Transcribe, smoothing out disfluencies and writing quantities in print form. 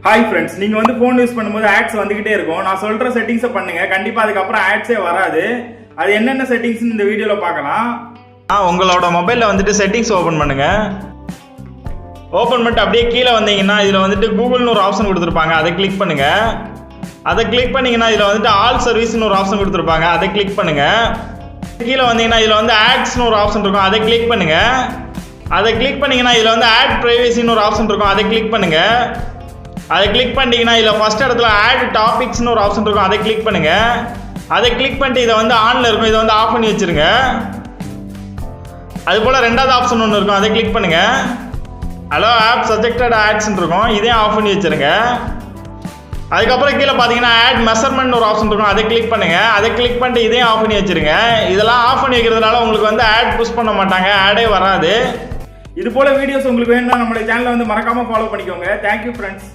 Hi friends, நீங்க வந்து phone use பண்ணும்போது ஆட்ஸ் வந்துகிட்டே இருக்கும். நான் சொல்ற செட்டிங்ஸை பண்ணுங்க, கண்டிப்பா அதுக்கப்புறம் ஆட்ஸே வராது. அது என்னென்ன செட்டிங்ஸ் இந்த வீடியோல பார்க்கலாம். உங்களோட மொபைலில் வந்துட்டு செட்டிங்ஸ் ஓப்பன் பண்ணுங்க. ஓப்பன் பண்ணிட்டு அப்படியே கீழே வந்தீங்கன்னா இதில் வந்துட்டு கூகுள்னு ஒரு ஆப்ஷன் கொடுத்துருப்பாங்க, அதை கிளிக் பண்ணுங்க. அதை கிளிக் பண்ணீங்கன்னா இதில் வந்துட்டு ஆல் சர்வீஸ்னு ஒரு ஆப்ஷன் கொடுத்துருப்பாங்க, அதை கிளிக் பண்ணுங்க. கீழே வந்தீங்கன்னா இதில் வந்து ஆட்ஸ்னு ஒரு ஆப்ஷன் இருக்கும், அதை கிளிக் பண்ணுங்க. அதை கிளிக் பண்ணீங்கன்னா இதில் வந்து ஆட் பிரைவசின்னு ஒரு ஆப்ஷன் இருக்கும், அதை கிளிக் பண்ணுங்க. அதை கிளிக் பண்ணிட்டீங்கன்னா இதில் ஃபர்ஸ்ட் இடத்துல ஆட் டாபிக்ஸ்னு ஒரு ஆப்ஷன் இருக்கும், அதை கிளிக் பண்ணுங்க. அதை கிளிக் பண்ணிட்டு இதை வந்து ஆனில் இருக்கும், இதை வந்து ஆஃப் பண்ணி வச்சிருங்க. அது போல் ரெண்டாவது ஆப்ஷன் ஒன்று இருக்கும், அதை கிளிக் பண்ணுங்க. ஹலோ ஆப் சஜெக்டட் ஆட்ஸ்ன்னு இருக்கும், இதையும் ஆஃப் பண்ணி வச்சிருங்க. அதுக்கப்புறம் கீழே பார்த்தீங்கன்னா ஆட் மெஷர்மெண்ட் ஒரு ஆப்ஷன் இருக்கும், அதை கிளிக் பண்ணுங்க. அதை கிளிக் பண்ணிட்டு இதையும் ஆஃப் பண்ணி வச்சிருங்க. இதெல்லாம் ஆஃப் பண்ணி வைக்கிறதுனால உங்களுக்கு வந்து ஆட் புஷ் பண்ண மாட்டாங்க, ஆடே வராது. இது போல வீடியோஸ் உங்களுக்கு வேணும்னா நம்மளுடைய சேனலை வந்து மறக்காம ஃபாலோ பண்ணிக்கோங்க. Thank you friends.